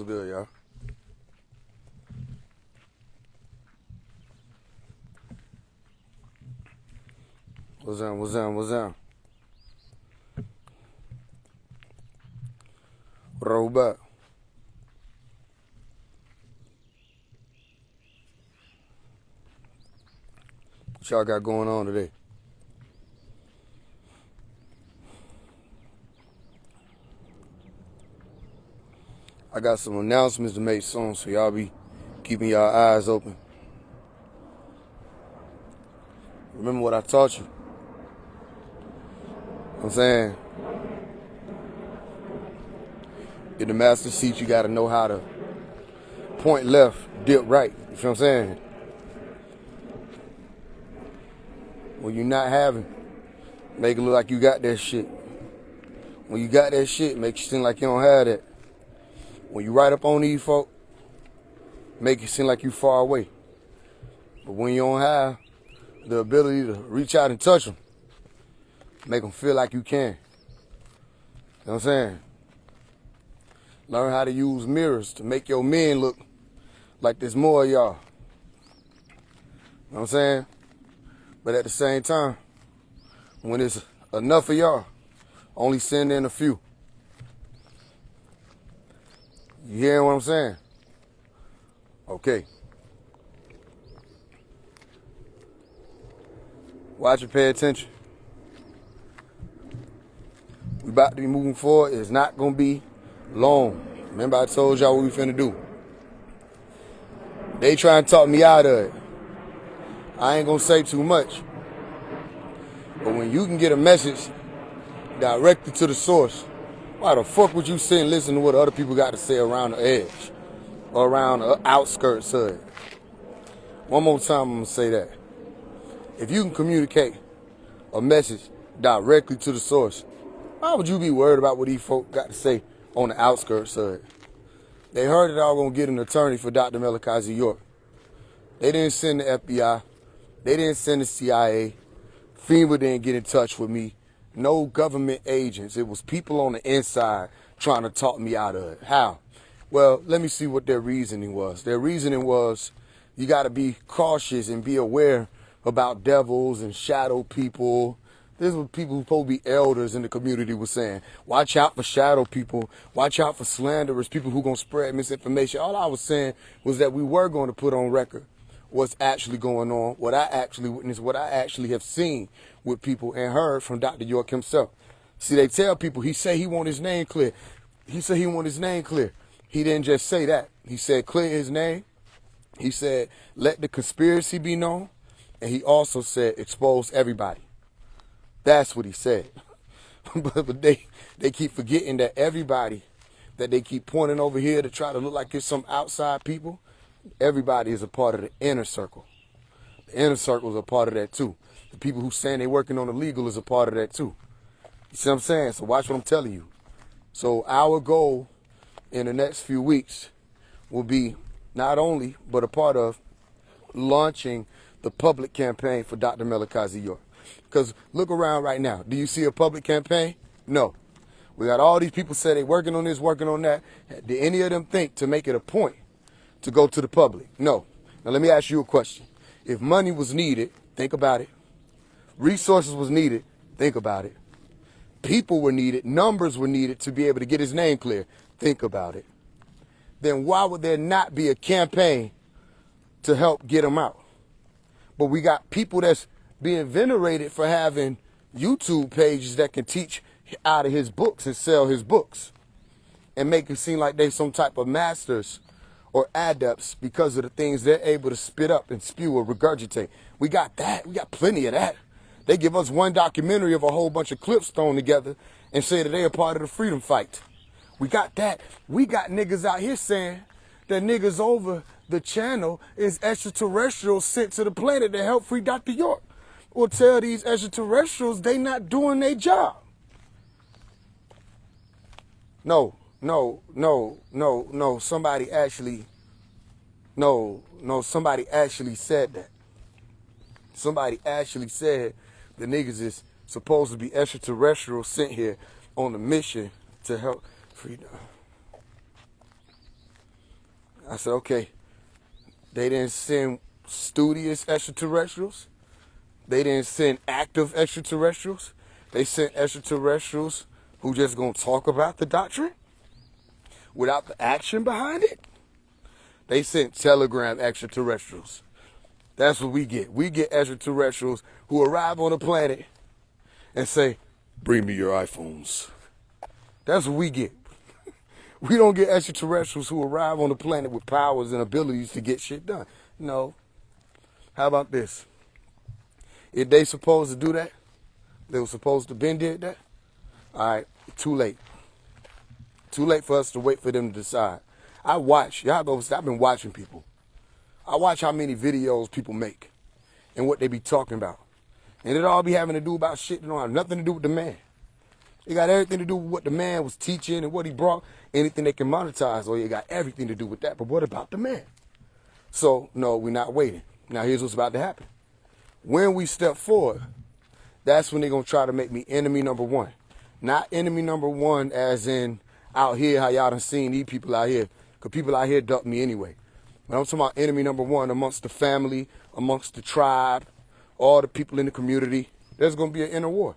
What's good, y'all? What's on? What's on? What's on? Roll back. What y'all got going on today? I got some announcements to make soon, so y'all be keeping y'all eyes open. Remember what I taught you. I'm saying, in the master seat, you got to know how to point left, dip right. You feel what I'm saying? When you're not having, make it look like you got that shit. When you got that shit, make you seem like you don't have that. When you right up on these folk, make it seem like you far away. But when you don't have the ability to reach out and touch them, make them feel like you can. You know what I'm saying? Learn how to use mirrors to make your men look like there's more of y'all. You know what I'm saying? But at the same time, when it's enough of y'all, only send in a few. You hearing what I'm saying? Okay. Watch and pay attention. We about to be moving forward. It's not going to be long. Remember I told y'all what we finna do. They trying to talk me out of it. I ain't going to say too much. But when you can get a message directly to the source, why the fuck would you sit and listen to what other people got to say around the edge or around the outskirts of it? One more time, I'm going to say that. If you can communicate a message directly to the source, why would you be worried about what these folk got to say on the outskirts of it? They heard that I was going to get an attorney for Dr. Melikazi York. They didn't send the FBI. They didn't send the CIA. FEMA didn't get in touch with me. No government agents. It was people on the inside trying to talk me out of it. How? Well, let me see what their reasoning was. Their reasoning was you got to be cautious and be aware about devils and shadow people. This is what people who supposed to be elders in the community were saying. Watch out for shadow people. Watch out for slanderers, people who going to spread misinformation. All I was saying was that we were going to put on record what's actually going on, what I actually witnessed, what I actually have seen with people and heard from Dr. York himself. See, they tell people, he said he want his name clear. He said he want his name clear. He didn't just say that. He said clear his name. He said let the conspiracy be known. And he also said expose everybody. That's what he said. but they keep forgetting that everybody that they keep pointing over here to try to look like it's some outside people, everybody is a part of the inner circle. The inner circle is a part of that too. The people who saying they working on the legal is a part of that too. You see what I'm saying? So watch what I'm telling you. So our goal in the next few weeks will be not only, but a part of launching the public campaign for Dr. Melikazi York. Because look around right now. Do you see a public campaign? No. We got all these people say they working on this, working on that. Did any of them think to make it a point to go to the public? No. Now let me ask you a question. If money was needed, think about it. Resources was needed, think about it. People were needed, numbers were needed to be able to get his name clear, think about it. Then why would there not be a campaign to help get him out? But we got people that's being venerated for having YouTube pages that can teach out of his books and sell his books and make it seem like they some type of masters or adepts because of the things they're able to spit up and spew or regurgitate. We got that. We got plenty of that. They give us one documentary of a whole bunch of clips thrown together and say that they are part of the freedom fight. We got that. We got niggas out here saying that niggas over the channel is extraterrestrials sent to the planet to help free Dr. York. Or tell these extraterrestrials they not doing their job. No, somebody actually said that. Somebody actually said the niggas is supposed to be extraterrestrials sent here on a mission to help freedom. I said, okay, they didn't send studious extraterrestrials. They didn't send active extraterrestrials. They sent extraterrestrials who just gonna talk about the doctrine without the action behind it. They sent telegram extraterrestrials. That's what we get. We get extraterrestrials who arrive on the planet and say, bring me your iPhones. That's what we get. We don't get extraterrestrials who arrive on the planet with powers and abilities to get shit done. No. How about this? If they supposed to do that, they were supposed to been did that, all right, too late. Too late for us to wait for them to decide. I've been watching people. I watch how many videos people make and what they be talking about. And it all be having to do about shit that don't have nothing to do with the man. It got everything to do with what the man was teaching and what he brought. Anything they can monetize, or it got everything to do with that. But what about the man? So, no, we're not waiting. Now, here's what's about to happen. When we step forward, that's when they're going to try to make me enemy number one. Not enemy number one as in out here, how y'all done seen these people out here. Because people out here duck me anyway. But I'm talking about enemy number one amongst the family, amongst the tribe, all the people in the community. There's going to be an inner war.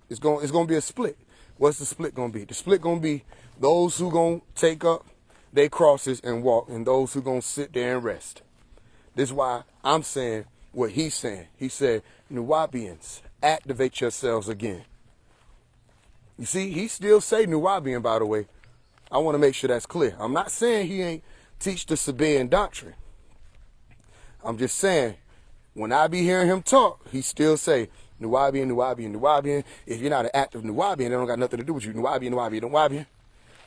It's going to be a split. What's the split going to be? The split going to be those who going to take up their crosses and walk, and those who going to sit there and rest. This is why I'm saying what he's saying. He said, Nuwabians, activate yourselves again. You see, he still say Nuwabian, by the way. I want to make sure that's clear. I'm not saying he ain't teach the Sabaean doctrine. I'm just saying, when I be hearing him talk, he still say, Nuwabian, Nuwabian, Nuwabian. If you're not an active Nuwabian, it don't got nothing to do with you. Nuwabian, Nuwabian, Nuwabian.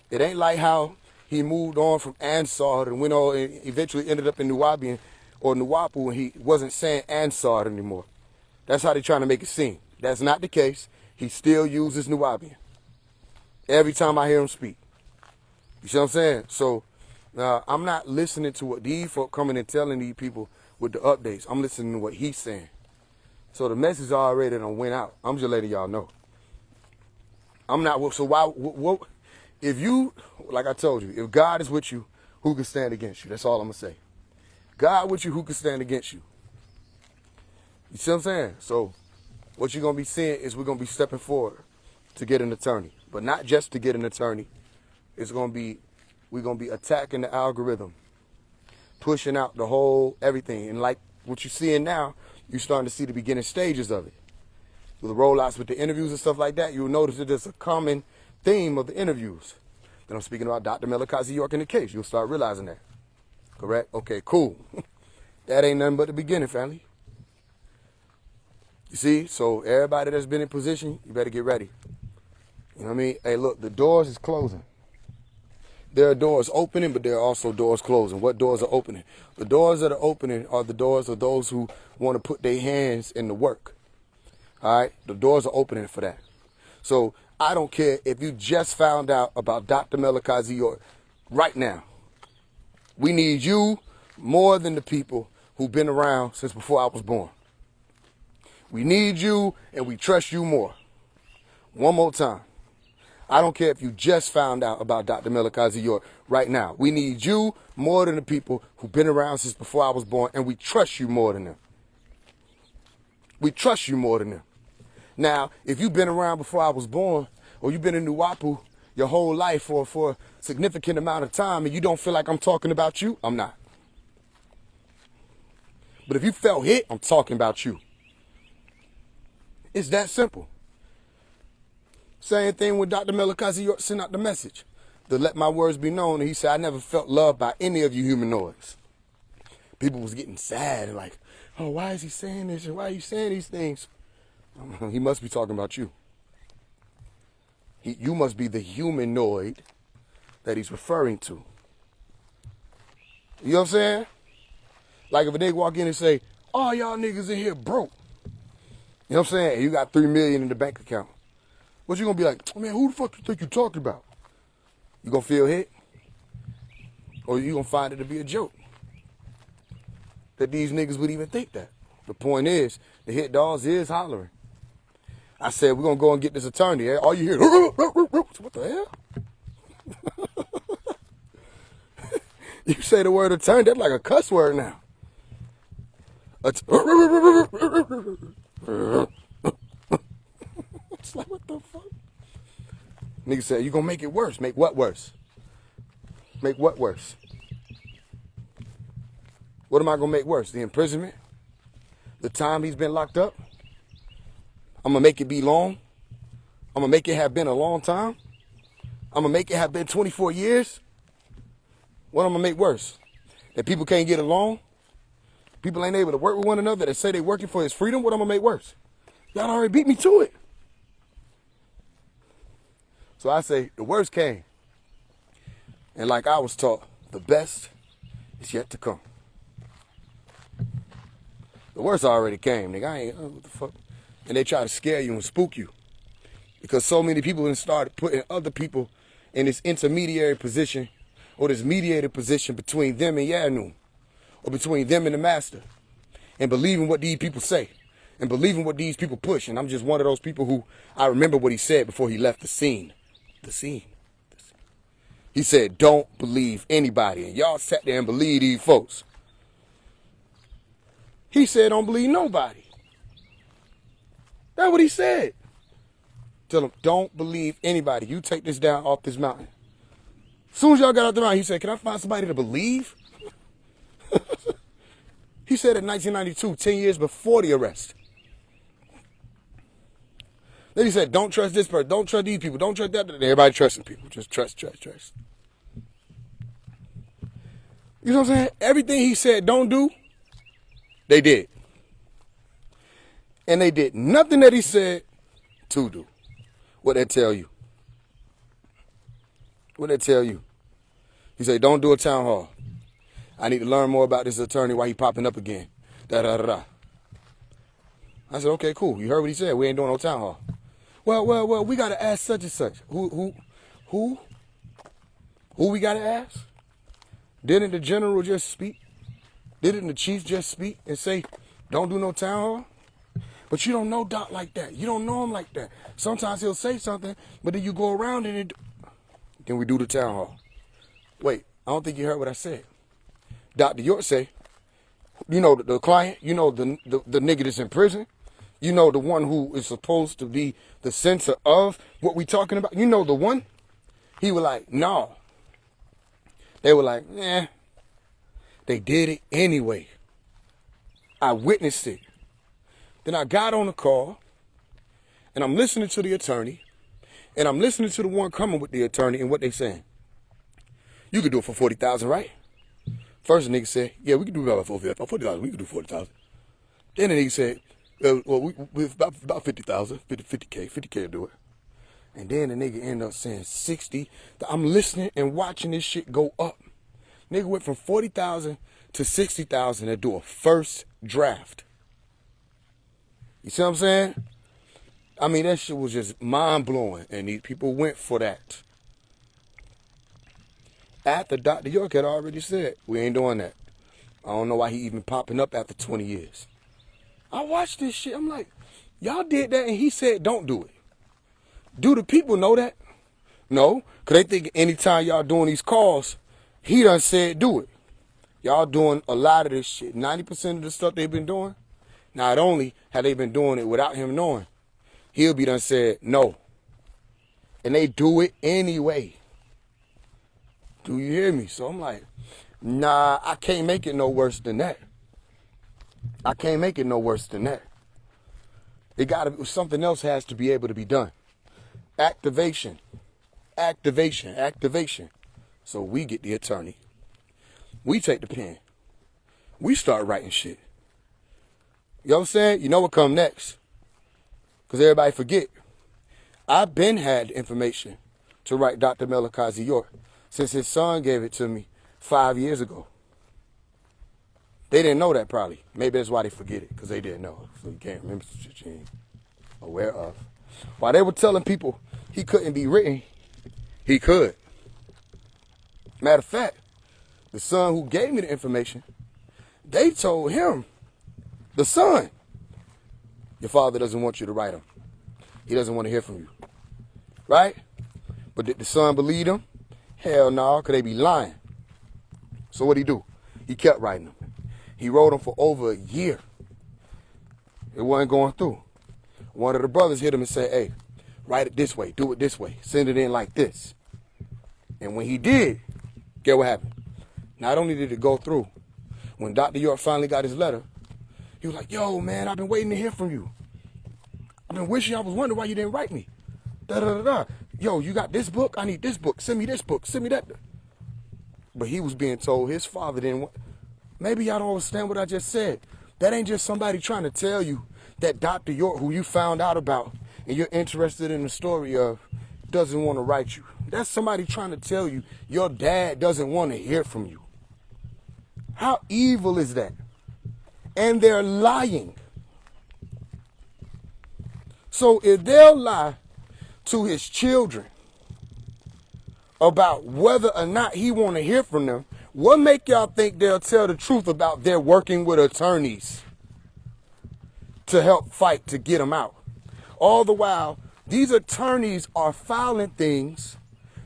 It ain't like how he moved on from Ansar and went on and eventually ended up in Nuwabian or Nuwapu, and he wasn't saying Ansar anymore. That's how they're trying to make it seem. That's not the case. He still uses Nuwabian every time I hear him speak. You see what I'm saying? So I'm not listening to what these folk coming and telling these people with the updates. I'm listening to what he's saying. So the message already done went out. I'm just letting y'all know. I'm not, so why, what, if you, like I told you, if God is with you, who can stand against you? That's all I'm going to say. God with you, who can stand against you? You see what I'm saying? So what you're going to be seeing is we're going to be stepping forward to get an attorney. But not just to get an attorney. It's going to be, we're going to be attacking the algorithm. Pushing out the whole everything. And like what you're seeing now, you're starting to see the beginning stages of it. With the rollouts with the interviews and stuff like that, you'll notice that there's a common theme of the interviews. Then I'm speaking about Dr. Melikazi York in the case. You'll start realizing that. Correct? Okay, cool. That ain't nothing but the beginning, family. You see? So everybody that's been in position, you better get ready. You know what I mean? Hey, look, the doors is closing. There are doors opening, but there are also doors closing. What doors are opening? The doors that are opening are the doors of those who want to put their hands in the work. All right? The doors are opening for that. So I don't care if you just found out about Dr. Melikazi York right now. We need you more than the people who've been around since before I was born. We need you, and we trust you more. One more time. I don't care if you just found out about Dr. Melikazi York right now. We need you more than the people who've been around since before I was born, and we trust you more than them. We trust you more than them. Now, if you've been around before I was born, or you've been in Nuwapu your whole life for a significant amount of time, and you don't feel like I'm talking about you, I'm not. But if you felt hit, I'm talking about you. It's that simple. Same thing when Dr. Melikazi York sent out the message to let my words be known. And he said, I never felt loved by any of you humanoids. People was getting sad and like, oh, why is he saying this? And why are you saying these things? He must be talking about you. You must be the humanoid that he's referring to. You know what I'm saying? Like if a nigga walk in and say, oh, y'all niggas in here broke. You know what I'm saying? You got $3 million in the bank account. What you gonna be like, man, who the fuck you think you talking about? You gonna feel hit? Or you gonna find it to be a joke? That these niggas would even think that. The point is, the hit dogs is hollering. I said, we're gonna go and get this attorney. All you hear, what the hell? You say the word attorney, that's like a cuss word now. It's like, what the fuck? Nigga said, you gonna make it worse. Make what worse? Make what worse? What am I gonna make worse? The imprisonment? The time he's been locked up? I'm gonna make it be long? I'm gonna make it have been a long time? I'm gonna make it have been 24 years? What I'm gonna make worse? That people can't get along? People ain't able to work with one another that say they working for his freedom? What I'm gonna make worse? Y'all already beat me to it. So I say the worst came. And like I was taught, the best is yet to come. The worst already came, nigga. I ain't, what the fuck? And they try to scare you and spook you. Because so many people have started putting other people in this intermediary position or this mediator position between them and Yanu, or between them and the master, and believing what these people say and believing what these people push. And I'm just one of those people who I remember what he said before he left the scene. The scene. He said, don't believe anybody. And y'all sat there and believed these folks. He said, don't believe nobody. That's what he said. Tell them, don't believe anybody. You take this down off this mountain. As soon as y'all got out the mountain, he said, can I find somebody to believe? He said in 1992, 10 years before the arrest. Then he said, don't trust this person. Don't trust these people. Don't trust that. Everybody trusting people. Just trust. You know what I'm saying? Everything he said don't do, they did. And they did nothing that he said to do. What they tell you? What they tell you? He said, don't do a town hall. I need to learn more about this attorney, why he popping up again. Da-da-da-da. I said, okay, cool. You heard what he said. We ain't doing no town hall. Well, we got to ask such and such. Who we got to ask? Didn't the general just speak? Didn't the chief just speak and say, don't do no town hall? But you don't know Doc like that. You don't know him like that. Sometimes he'll say something, but then you go around and then we do the town hall. Wait, I don't think you heard what I said. Dr. York say, you know the client, you know the nigga that's in prison, you know the one who is supposed to be the center of what we talking about, you know the one? He was like, no. They were like, nah. They did it anyway. I witnessed it. Then I got on the call, and I'm listening to the attorney, and I'm listening to the one coming with the attorney and what they saying. You could do it for $40,000, right? First the nigga said, yeah, we could do about $40,000. We could do $40,000. Then the nigga said, well, we about $50,000, 50K, 50K will do it. And then the nigga ended up saying 60. I'm listening and watching this shit go up. Nigga went from 40,000 to 60,000 to do a first draft. You see what I'm saying? I mean, that shit was just mind-blowing, and these people went for that. After Dr. York had already said, we ain't doing that. I don't know why he even popping up after 20 years. I watched this shit. I'm like, y'all did that, and he said, don't do it. Do the people know that? No, because they think anytime y'all doing these calls, he done said do it. Y'all doing a lot of this shit. 90% of the stuff they've been doing, not only have they been doing it without him knowing, he'll be done said no. And they do it anyway. Do you hear me? So I'm like, nah, I can't make it no worse than that. I can't make it no worse than that. It gotta be, something else has to be able to be done. Activation. So we get the attorney. We take the pen. We start writing shit. You know what I'm saying? You know what come next. Because everybody forget. I've been had the information to write Dr. Melakazi York since his son gave it to me 5 years ago. They didn't know that probably. Maybe that's why they forget it, because they didn't know. So you can't remember some shit you ain't aware of. While they were telling people he couldn't be written, he could. Matter of fact, the son who gave me the information, they told him, the son, your father doesn't want you to write him. He doesn't want to hear from you. Right? But did the son believe him? Hell no, because they be lying. So what'd he do? He kept writing them. He wrote them for over a year. It wasn't going through. One of the brothers hit him and said, hey, write it this way, do it this way, send it in like this. And when he did, get what happened? Not only did it go through, when Dr. York finally got his letter, he was like, yo, man, I've been waiting to hear from you. I've been wishing, I was wondering why you didn't write me. Da-da-da-da. Yo, you got this book? I need this book. Send me this book. Send me that. But he was being told his father didn't want. Maybe y'all don't understand what I just said. That ain't just somebody trying to tell you that Dr. York, who you found out about and you're interested in the story of, doesn't want to write you. That's somebody trying to tell you your dad doesn't want to hear from you. How evil is that? And they're lying. So if they'll lie to his children about whether or not he want to hear from them, what make y'all think they'll tell the truth about their working with attorneys to help fight to get them out? All the while, these attorneys are filing things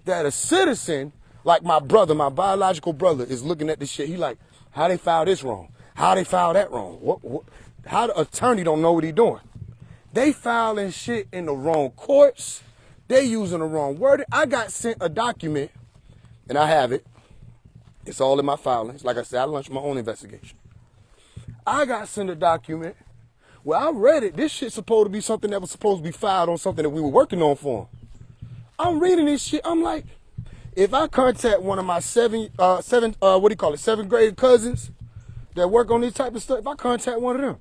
that a citizen, like my brother, my biological brother, is looking at this shit. He like, how they filed this wrong? How they filed that wrong? How the attorney don't know what he doing? They filing shit in the wrong courts. They using the wrong word. I got sent a document, and I have it. It's all in my filings. Like I said, I launched my own investigation. I got sent a document. Well, I read it. This shit's supposed to be something that was supposed to be filed on something that we were working on for him. I'm reading this shit. I'm like, if I contact one of my seventh grade cousins that work on this type of stuff, if I contact one of them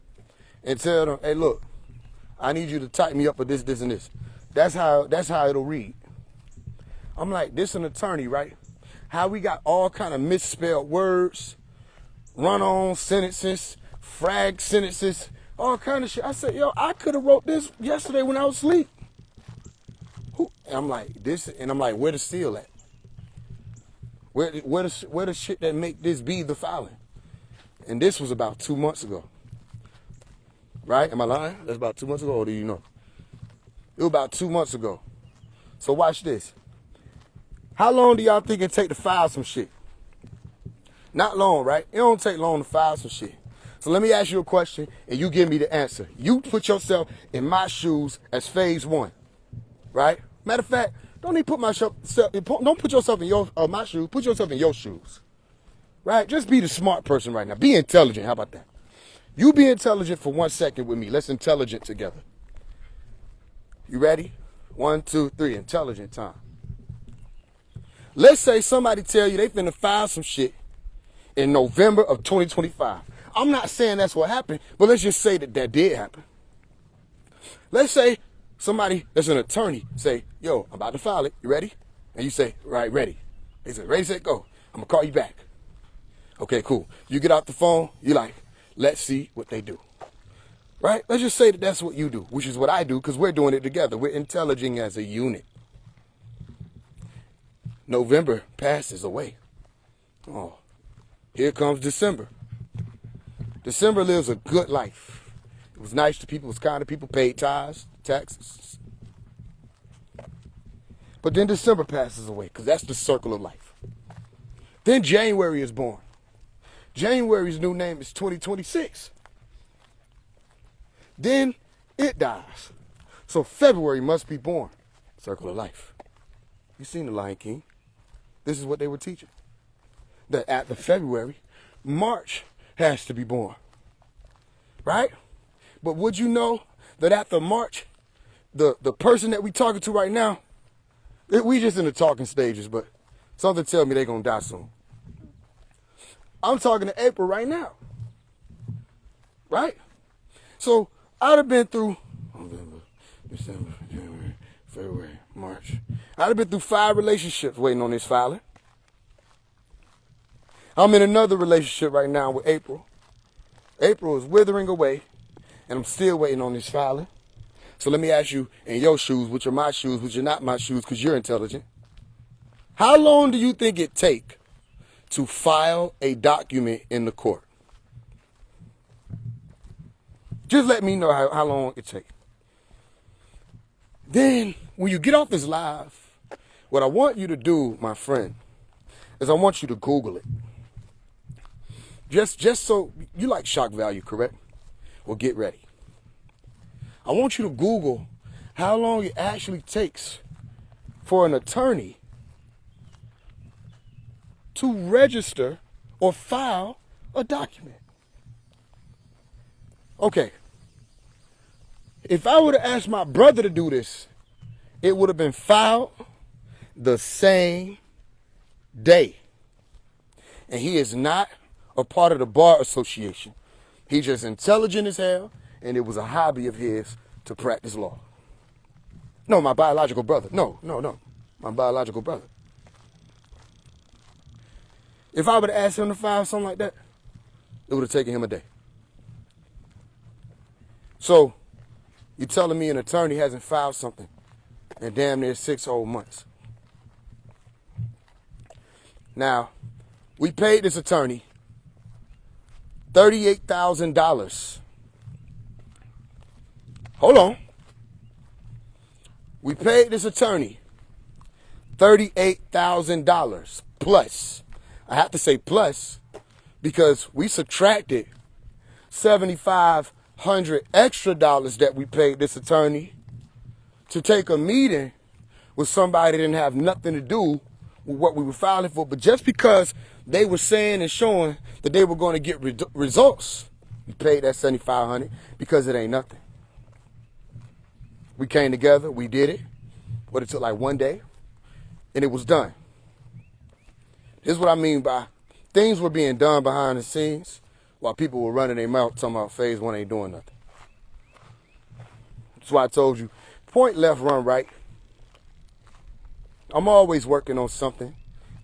and tell them, hey, look, I need you to type me up for this, this, and this. That's how it'll read. I'm like, this an attorney, right? How we got all kind of misspelled words, run-on sentences, frag sentences, all kind of shit. I said, yo, I could have wrote this yesterday when I was asleep. And I'm like, where the seal at? Where the shit that make this be the filing? And this was about 2 months ago. Right? Am I lying? That's about 2 months ago, or do you know? It was about 2 months ago. So watch this. How long do y'all think it take to file some shit? Not long, right? It don't take long to file some shit. So let me ask you a question, and you give me the answer. You put yourself in my shoes as phase one, right? Matter of fact, don't put yourself in my shoes. Put yourself in your shoes, right? Just be the smart person right now. Be intelligent. How about that? You be intelligent for 1 second with me. Let's intelligent together. You ready? 1, 2, 3. Intelligent time. Let's say somebody tell you they finna file some shit in November of 2025. I'm not saying that's what happened, but let's just say that did happen. Let's say somebody that's an attorney say, yo, I'm about to file it. You ready? And you say, right, ready. They say, ready, set, go. I'm gonna call you back. Okay, cool. You get off the phone. You like, let's see what they do. Right? Let's just say that that's what you do, which is what I do, because we're doing it together. We're intelliging as a unit. November passes away. Oh, here comes December. December lives a good life. It was nice to people. It was kind to people. Paid tithes, taxes. But then December passes away, because that's the circle of life. Then January is born. January's new name is 2026. Then it dies. So February must be born. Circle of life. You seen The Lion King? This is what they were teaching. That after February, March has to be born. Right? But would you know that after March, the person that we talking to right now, we just in the talking stages, but something tell me they're going to die soon. I'm talking to April right now. Right? So I'd have been through November, December, January, February, March. I'd have been through 5 relationships waiting on this filing. I'm in another relationship right now with April. April is withering away, and I'm still waiting on this filing. So let me ask you, in your shoes, which are my shoes, which are not my shoes, because you're intelligent, how long do you think it take to file a document in the court? Just let me know how long it takes. Then, when you get off this live, what I want you to do, my friend, is I want you to Google it. just so you like shock value, correct? Well, get ready. I want you to Google how long it actually takes for an attorney to register or file a document. Okay. If I would have asked my brother to do this, it would have been filed the same day. And he is not a part of the Bar Association. He's just intelligent as hell, and it was a hobby of his to practice law. No, my biological brother. No. My biological brother. If I would have asked him to file something like that, it would have taken him a day. So, you're telling me an attorney hasn't filed something in damn near 6 whole months. Now, we paid this attorney $38,000. Hold on. We paid this attorney $38,000 plus. I have to say plus because we subtracted $7,500 extra dollars that we paid this attorney to take a meeting with somebody that didn't have nothing to do with what we were filing for. But just because they were saying and showing that they were going to get results, we paid that $7,500 because it ain't nothing. We came together, we did it, but it took like one day, and it was done. This is what I mean by things were being done behind the scenes while people were running their mouth talking about phase one ain't doing nothing. That's why I told you, point left, run right. I'm always working on something,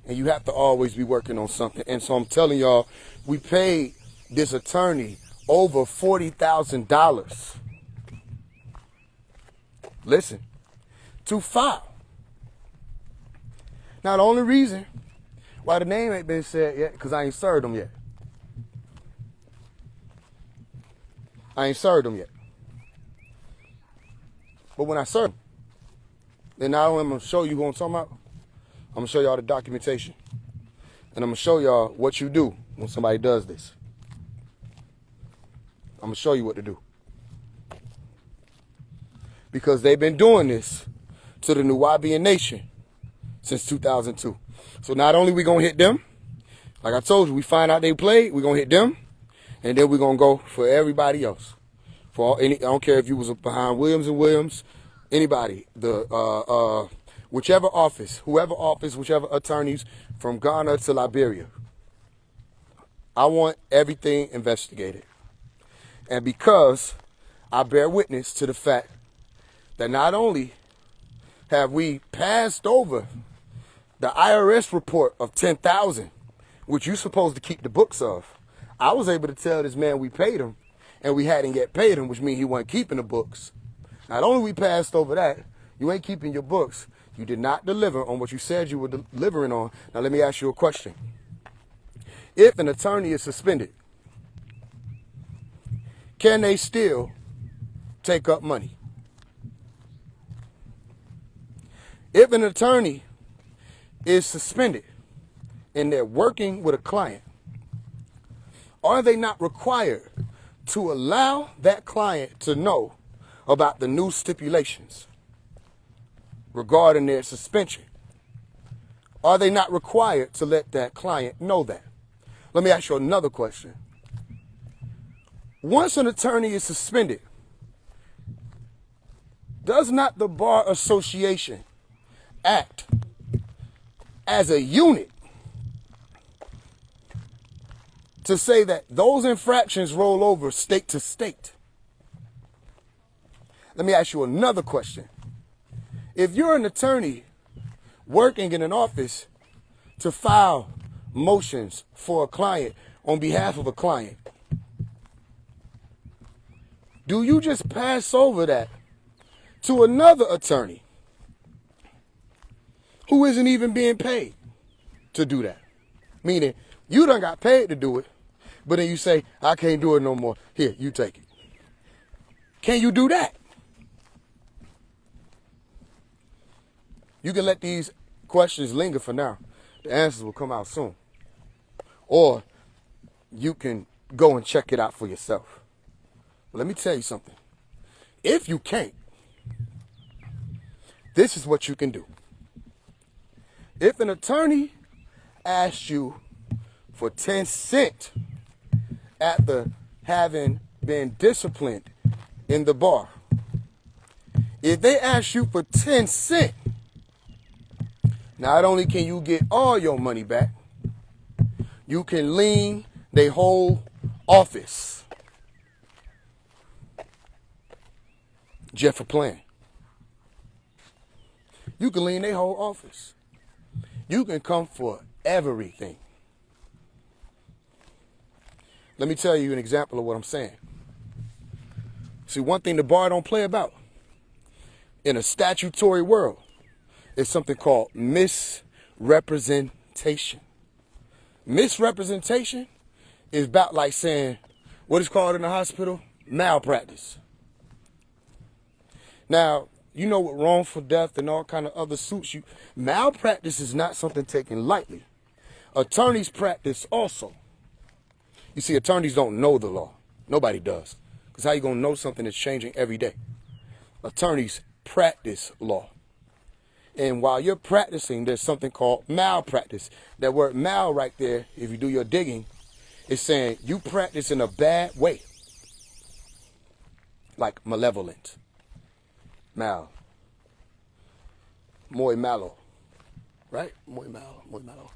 and you have to always be working on something. And so I'm telling y'all, we paid this attorney over $40,000. Listen, to file. Now, the only reason why the name ain't been said yet, because I ain't served them yet. I ain't served them yet. But when I serve them, then not only am I going to show you who I'm talking about, I'm going to show y'all the documentation. And I'm going to show y'all what you do when somebody does this. I'm going to show you what to do. Because they've been doing this to the Nuwaubian Nation since 2002. So not only we going to hit them, like I told you, we find out they played, we're going to hit them, and then we're going to go for everybody else. I don't care if you was behind Williams and Williams, anybody, whichever office, whichever attorneys from Ghana to Liberia. I want everything investigated. And because I bear witness to the fact that not only have we passed over the IRS report of 10,000, which you're supposed to keep the books of, I was able to tell this man we paid him, and we hadn't yet paid him, which means he wasn't keeping the books. Not only we passed over that, you ain't keeping your books. You did not deliver on what you said you were delivering on. Now let me ask you a question. If an attorney is suspended, can they still take up money? If an attorney is suspended and they're working with a client, are they not required to allow that client to know about the new stipulations regarding their suspension? Are they not required to let that client know that? Let me ask you another question. Once an attorney is suspended, does not the Bar Association act as a unit to say that those infractions roll over state to state? Let me ask you another question. If you're an attorney working in an office to file motions for a client on behalf of a client, do you just pass over that to another attorney who isn't even being paid to do that? Meaning, you done got paid to do it, but then you say, I can't do it no more. Here, you take it. Can you do that? You can let these questions linger for now. The answers will come out soon. Or you can go and check it out for yourself. But let me tell you something. If you can't, this is what you can do. If an attorney asks you for 10 cents after having been disciplined in the bar, if they ask you for 10 cents, not only can you get all your money back, you can lien their whole office. Just for playing. You can lien their whole office. You can come for everything. Let me tell you an example of what I'm saying. See, one thing the bar don't play about in a statutory world is something called misrepresentation. Misrepresentation is about like saying, what is called in the hospital? Malpractice. Now, you know what wrongful death and all kind of other suits you. Malpractice is not something taken lightly. Attorneys practice also. You see, attorneys don't know the law. Nobody does. Because how you going to know something that's changing every day? Attorneys practice law. And while you're practicing, there's something called malpractice. That word mal right there, if you do your digging, is saying you practice in a bad way. Like malevolent. Mal. Muy malo. Right? Muy malo. Muy malo.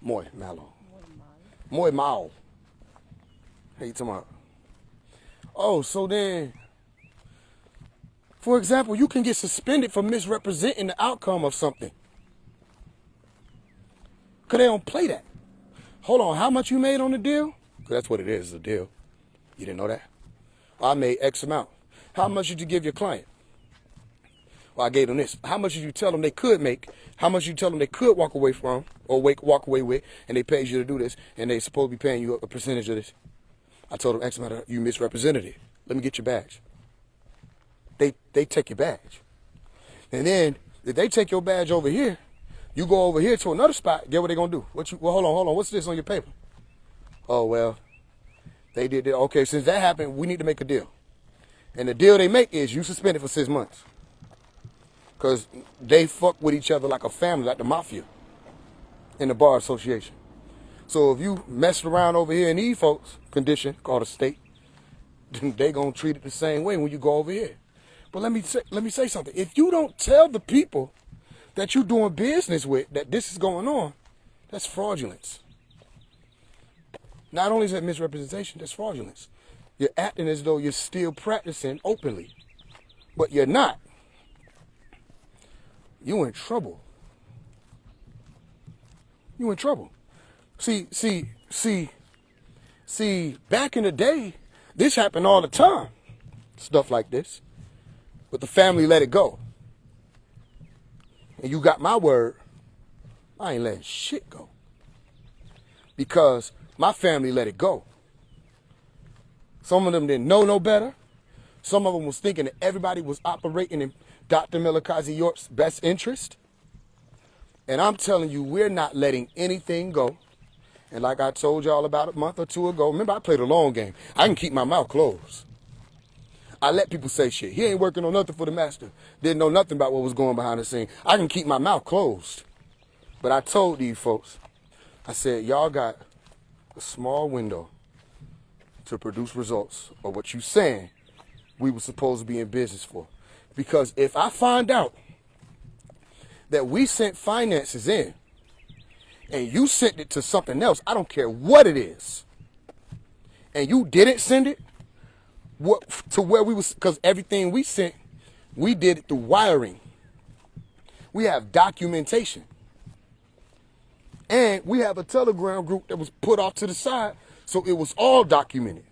Muy malo. Muy mal. Hey, you talking about? Oh, so then, for example, you can get suspended for misrepresenting the outcome of something. Because they don't play that. Hold on, how much you made on the deal? Because that's what it is, a deal. You didn't know that? I made X amount. How much did you give your client? Well, I gave them this. How much did you tell them they could make? How much did you tell them they could walk away from or walk away with, and they paid you to do this, and they supposed to be paying you a percentage of this? I told them X amount, you misrepresented it. Let me get your badge. They take your badge. And then, if they take your badge over here, you go over here to another spot, get what they going to do? Well, hold on. What's this on your paper? Oh, well, they did that. Okay, since that happened, we need to make a deal. And the deal they make is you suspended for 6 months. Because they fuck with each other like a family, like the mafia in the bar association. So if you mess around over here in these folks' condition, called a state, then they going to treat it the same way when you go over here. But let me say something. If you don't tell the people that you're doing business with that this is going on, that's fraudulence. Not only is that misrepresentation, that's fraudulence. You're acting as though you're still practicing openly, but you're not. You in trouble. You in trouble. See, back in the day, this happened all the time. Stuff like this. But the family let it go. And you got my word, I ain't letting shit go. Because my family let it go. Some of them didn't know no better. Some of them was thinking that everybody was operating in Dr. Melikazi York's best interest. And I'm telling you, we're not letting anything go. And like I told y'all about a month or two ago, remember I played a long game. I can keep my mouth closed. I let people say shit. He ain't working on nothing for the master. Didn't know nothing about what was going behind the scene. I can keep my mouth closed. But I told these folks, I said, y'all got a small window to produce results of what you saying we were supposed to be in business for. Because if I find out that we sent finances in and you sent it to something else, I don't care what it is, and you didn't send it to where we was, because everything we sent, we did it through wiring. We have documentation. And we have a Telegram group that was put off to the side, so it was all documented.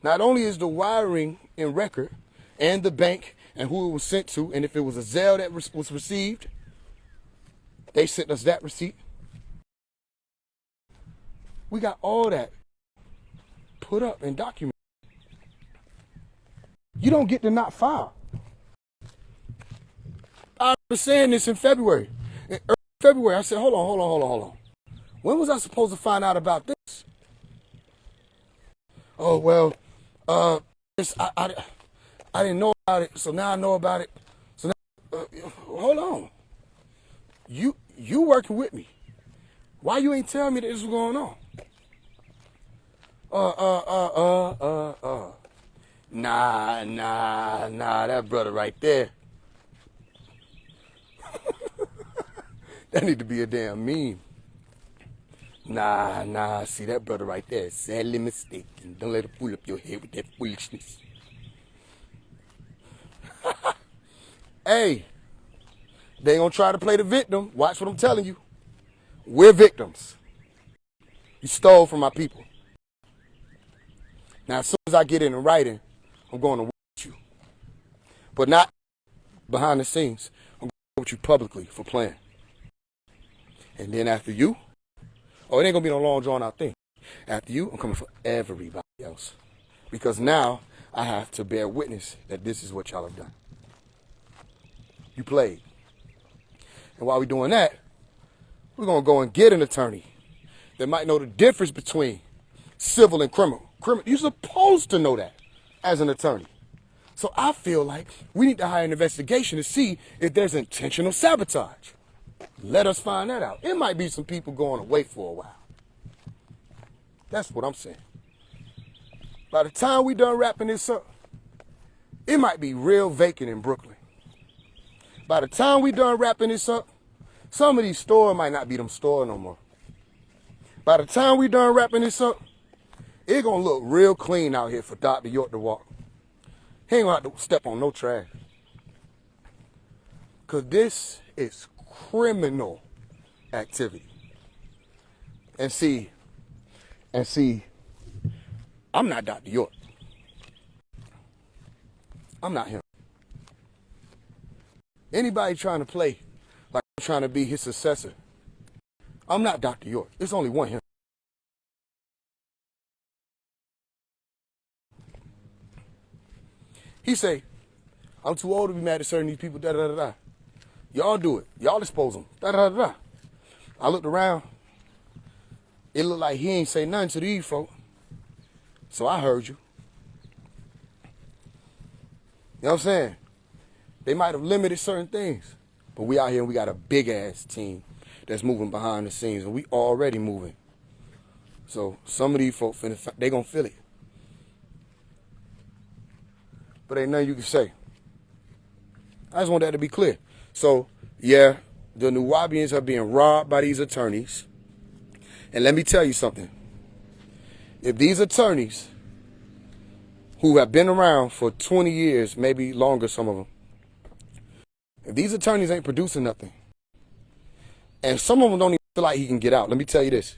Not only is the wiring in record, and the bank, and who it was sent to, and if it was a Zelle that was received, they sent us that receipt. We got all that put up and documented. You don't get to not file. I was saying this in February. In early February, I said, hold on. When was I supposed to find out about this? Oh, well, I didn't know about it, so now I know about it. So now, hold on. You working with me. Why you ain't telling me that this was going on? Nah, that brother right there. That need to be a damn meme. Nah, see that brother right there is sadly mistaken. Don't let it fool up your head with that foolishness. Hey, they ain't gonna try to play the victim. Watch what I'm telling you. We're victims. You stole from my people. Now, as soon as I get in writing, I'm going to work with you. But not behind the scenes. I'm going to work with you publicly for playing. And then after you, it ain't going to be no long drawn out thing. After you, I'm coming for everybody else. Because now I have to bear witness that this is what y'all have done. You played. And while we're doing that, we're going to go and get an attorney that might know the difference between civil and criminal. You're supposed to know that as an attorney. So I feel like we need to hire an investigation to see if there's intentional sabotage. Let us find that out. It might be some people going away for a while. That's what I'm saying. By the time we done wrapping this up, it might be real vacant in Brooklyn. By the time we done wrapping this up, some of these stores might not be them stores no more. By the time we done wrapping this up, it's going to look real clean out here for Dr. York to walk. He ain't going to have to step on no trash. Because this is criminal activity. And see, I'm not Dr. York. I'm not him. Anybody trying to play like I'm trying to be his successor, I'm not Dr. York. It's only one him. He say, I'm too old to be mad at certain these people, da-da-da-da. Y'all do it. Y'all expose them, da-da-da-da. I looked around. It looked like he ain't say nothing to these folk. So I heard you. You know what I'm saying? They might have limited certain things. But we out here and we got a big-ass team that's moving behind the scenes. And we already moving. So some of these folk, they going to feel it. But ain't nothing you can say. I just want that to be clear. So, yeah, the Nuwaubians are being robbed by these attorneys. And let me tell you something. If these attorneys, who have been around for 20 years, maybe longer, some of them, if these attorneys ain't producing nothing, and some of them don't even feel like he can get out, let me tell you this.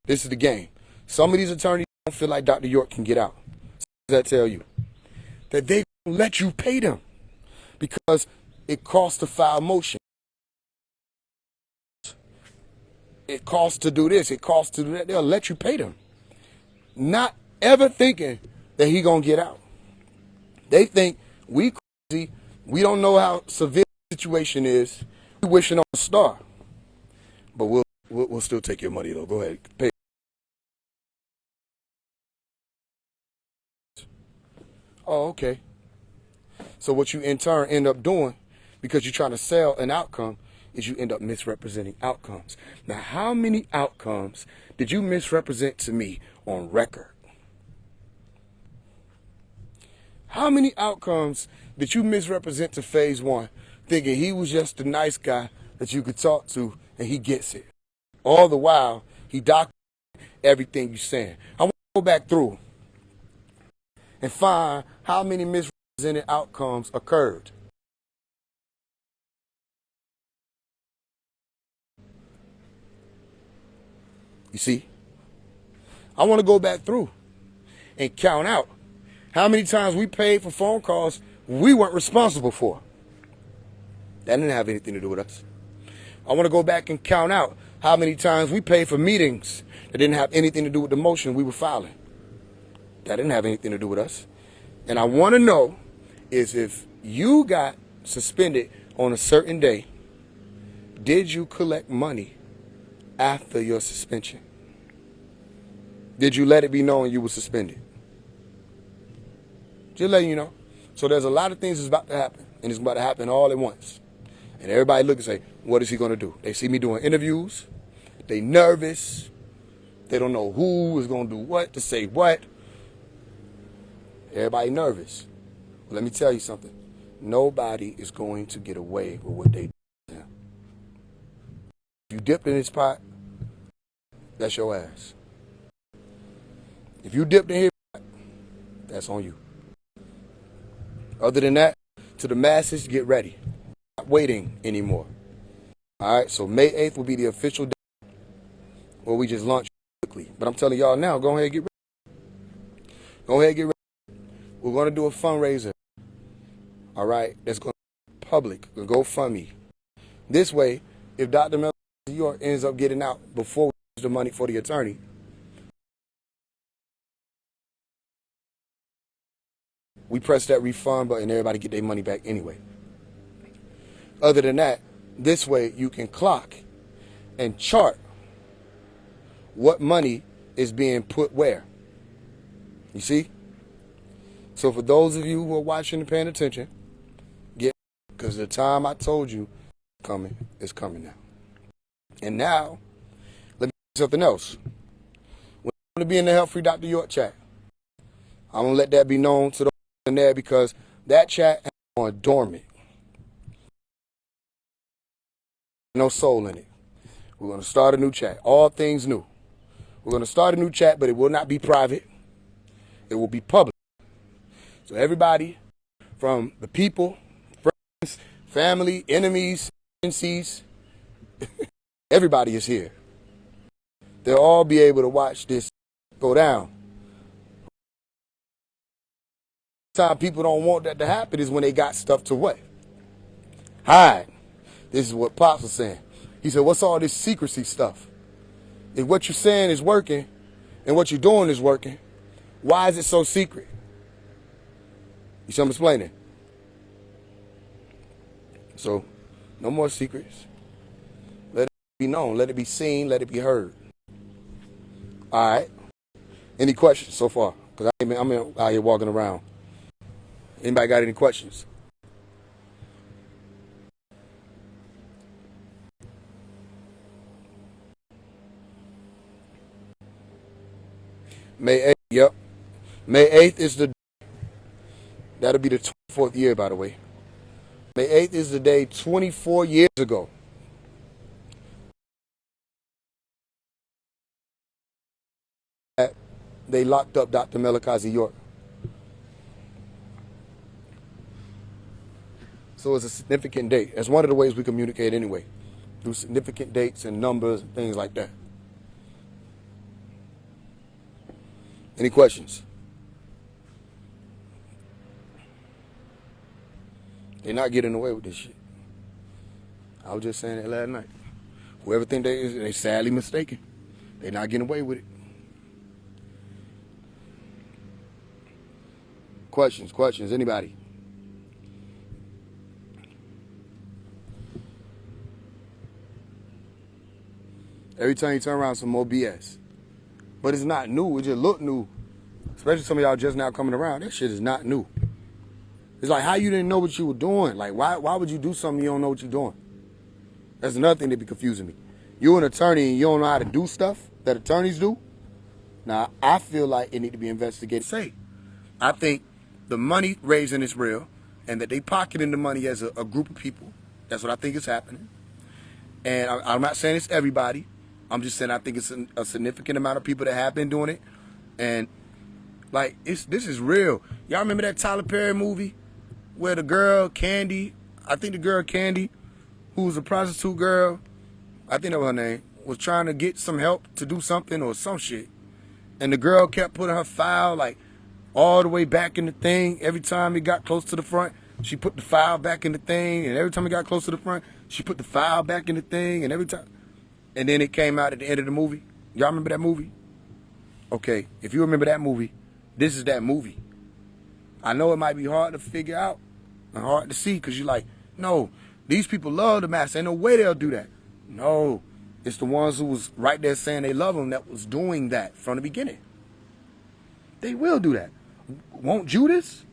This is the game. Some of these attorneys don't feel like Dr. York can get out. So what does that tell you? That they let you pay them because it costs to file motion. It costs to do this. It costs to do that. They'll let you pay them. Not ever thinking that he gonna get out. They think we crazy. We don't know how severe the situation is. We wishing on a star. But we'll still take your money though. Go ahead. Pay. Oh, okay. So what you in turn end up doing, because you're trying to sell an outcome, is you end up misrepresenting outcomes. Now, how many outcomes did you misrepresent to me on record? How many outcomes did you misrepresent to phase one, thinking he was just a nice guy that you could talk to and he gets it? All the while, he documented everything you're saying. I want to go back through and find how many misrepresented outcomes occurred. You see? I want to go back through and count out how many times we paid for phone calls we weren't responsible for. That didn't have anything to do with us. I want to go back and count out how many times we paid for meetings that didn't have anything to do with the motion we were filing. That didn't have anything to do with us. And I want to know is if you got suspended on a certain day, did you collect money after your suspension? Did you let it be known you were suspended? Just letting you know. So there's a lot of things that's about to happen, and it's about to happen all at once. And everybody look and say, what is he going to do? They see me doing interviews. They nervous. They don't know who is going to do what, to say what. Everybody nervous. Well, let me tell you something. Nobody is going to get away with what they do now. If you dipped in this pot, that's your ass. If you dipped in here, that's on you. Other than that, to the masses, get ready. Not waiting anymore. All right, so May 8th will be the official day where we just launch quickly. But I'm telling y'all now, go ahead and get ready. Go ahead and get ready. We're going to do a fundraiser. All right, that's going to be public, a GoFundMe. This way, if Dr. Mel York ends up getting out before we use the money for the attorney, we press that refund button, everybody get their money back anyway. Other than that, this way you can clock and chart what money is being put where. You see? So for those of you who are watching and paying attention, because the time I told you is coming now. And now, let me do something else. When I'm going to be in the Help Free Dr. York chat, I'm going to let that be known to those in there, because that chat has gone dormant. No soul in it. We're going to start a new chat. All things new. We're going to start a new chat, but it will not be private. It will be public. So everybody, from the people, friends, family, enemies, agencies, everybody is here. They'll all be able to watch this go down. The time people don't want that to happen is when they got stuff to what? Hide. This is what Pops was saying. He said, what's all this secrecy stuff? If what you're saying is working and what you're doing is working, why is it so secret? You see what I'm explaining? So, no more secrets. Let it be known. Let it be seen. Let it be heard. All right. Any questions so far? Because I'm out here walking around. Anybody got any questions? May 8th, yep. May 8th is the, that'll be the 24th year, by the way. May 8th is the day 24 years ago. They locked up Dr. Melikazi York. So it's a significant date. That's one of the ways we communicate anyway, through significant dates and numbers and things like that. Any questions? They're not getting away with this shit. I was just saying it last night. Whoever think they sadly mistaken. They're not getting away with it. Questions, anybody? Every time you turn around, some more BS. But it's not new. It just look new. Especially some of y'all just now coming around. That shit is not new. It's like, how you didn't know what you were doing? Like, why would you do something you don't know what you're doing? That's another thing that be confusing me. You're an attorney and you don't know how to do stuff that attorneys do? Now, I feel like it need to be investigated. I think the money raising is real, and that they pocketing the money as a group of people. That's what I think is happening. And I'm not saying it's everybody. I'm just saying I think it's a significant amount of people that have been doing it. And, like, this is real. Y'all remember that Tyler Perry movie where the girl, Candy, who was a prostitute girl, I think that was her name, was trying to get some help to do something or some shit. And the girl kept putting her file, like, all the way back in the thing. Every time it got close to the front, she put the file back in the thing. And every time it got close to the front, she put the file back in the thing. And every time. And then it came out at the end of the movie. Y'all remember that movie? Okay, if you remember that movie, this is that movie. I know it might be hard to figure out and hard to see, because you're like, no, these people love the master. Ain't no way they'll do that. No, It's the ones who was right there saying they love him that was doing that from the beginning. They will do that. Won't Judas?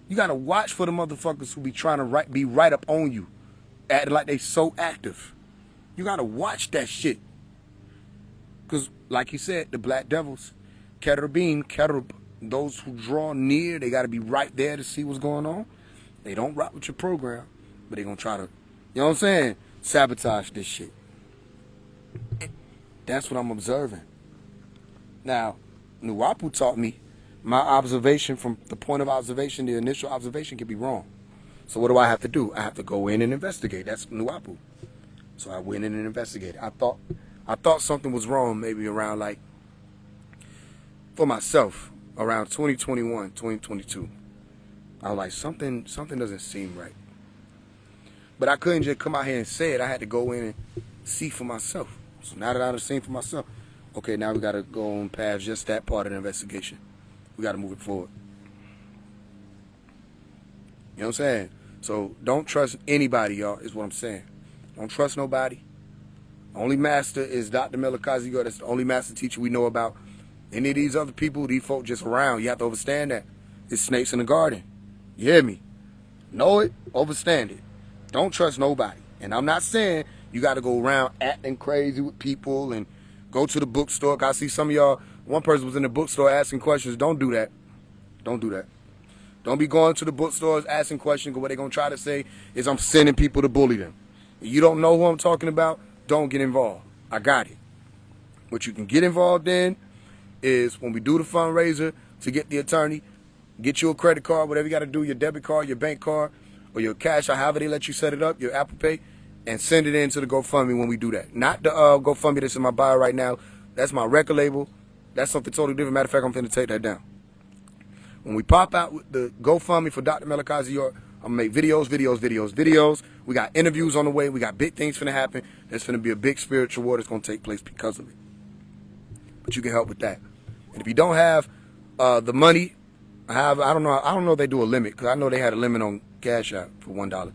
You got to watch for the motherfuckers who be trying to be right up on you, acting like they so active. You got to watch that shit. Because, like you said, the Black Devils, Kerub, those who draw near, they got to be right there to see what's going on. They don't rock with your program, but they going to try to, you know what I'm saying, sabotage this shit. That's what I'm observing. Now, Nuwapu taught me my observation from the point of observation, the initial observation can be wrong. So what do I have to do? I have to go in and investigate. That's Nuwapu. So I went in and investigated. I thought something was wrong maybe around like, for myself, around 2021, 2022. I was like, something doesn't seem right. But I couldn't just come out here and say it. I had to go in and see for myself. So now that I've seen for myself, okay, now we got to go on past just that part of the investigation. We got to move it forward. You know what I'm saying? So don't trust anybody, y'all, is what I'm saying. Don't trust nobody. Only master is Dr. Melikazi. That's the only master teacher we know about. Any of these other people, these folk just around. You have to understand that. It's snakes in the garden. You hear me? Know it, understand it. Don't trust nobody. And I'm not saying you got to go around acting crazy with people and go to the bookstore. I see some of y'all, one person was in the bookstore asking questions. Don't do that. Don't do that. Don't be going to the bookstores asking questions, because what they're going to try to say is I'm sending people to bully them. If you don't know who I'm talking about, don't get involved. I got it. What you can get involved in is when we do the fundraiser to get the attorney, get you a credit card, whatever you got to do, your debit card, your bank card, or your cash, or however they let you set it up, your Apple Pay, and send it into the GoFundMe when we do that. Not the GoFundMe that's in my bio right now. That's my record label. That's something totally different. Matter of fact, I'm finna take that down. When we pop out with the GoFundMe for Dr. Melikazi York, I'm gonna make videos. We got interviews on the way. We got big things finna happen. There's finna be a big spiritual war that's gonna take place because of it. But you can help with that. And if you don't have the money, I don't know if they do a limit, because I know they had a limit on Cash App for $1.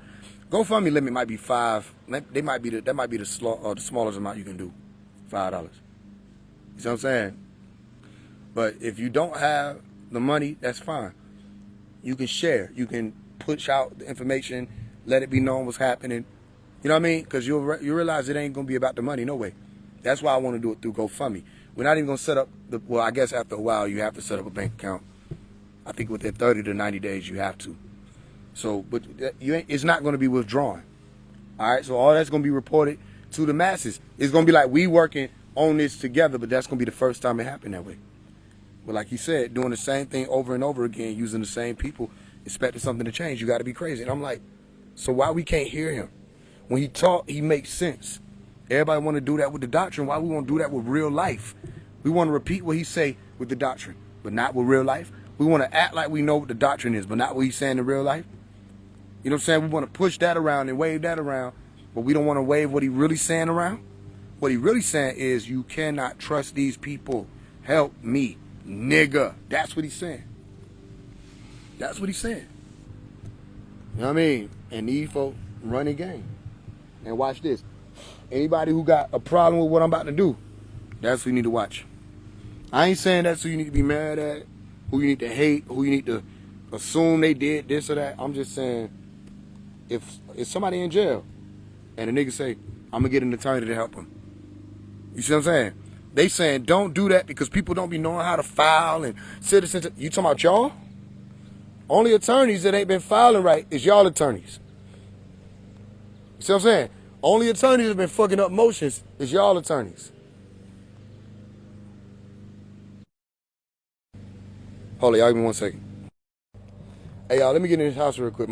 GoFundMe limit might be $5. That might be the smallest amount you can do, $5. You see what I'm saying? But if you don't have the money, that's fine. You can share. You can push out the information, let it be known what's happening. You know what I mean? Because you realize it ain't gonna be about the money, no way. That's why I want to do it through GoFundMe. We're not even gonna set up well, I guess after a while you have to set up a bank account. I think within 30 to 90 days you have to. So, but it's not going to be withdrawn. All right, so all that's going to be reported to the masses. It's going to be like we working on this together, but that's going to be the first time it happened that way. But like you said, doing the same thing over and over again, using the same people, expecting something to change, you got to be crazy. And I'm like, so why we can't hear him? When he talk, he makes sense. Everybody want to do that with the doctrine. Why we want to do that with real life? We want to repeat what he say with the doctrine, but not with real life. We want to act like we know what the doctrine is, but not what he's saying in real life. You know what I'm saying? We want to push that around and wave that around, but we don't want to wave what he really saying around. What he really saying is you cannot trust these people. Help me, nigga. That's what he's saying. That's what he's saying. You know what I mean? And these folks run the game. And watch this. Anybody who got a problem with what I'm about to do, that's who you need to watch. I ain't saying that's who you need to be mad at, who you need to hate, who you need to assume they did this or that. I'm just saying, if somebody in jail and a nigga say, I'm gonna get an attorney to help him. You see what I'm saying? They saying don't do that because people don't be knowing how to file and citizens. You talking about y'all? Only attorneys that ain't been filing right is y'all attorneys. You see what I'm saying? Only attorneys that have been fucking up motions is y'all attorneys. Hold on, y'all give me 1 second. Hey, y'all, let me get in this house real quick.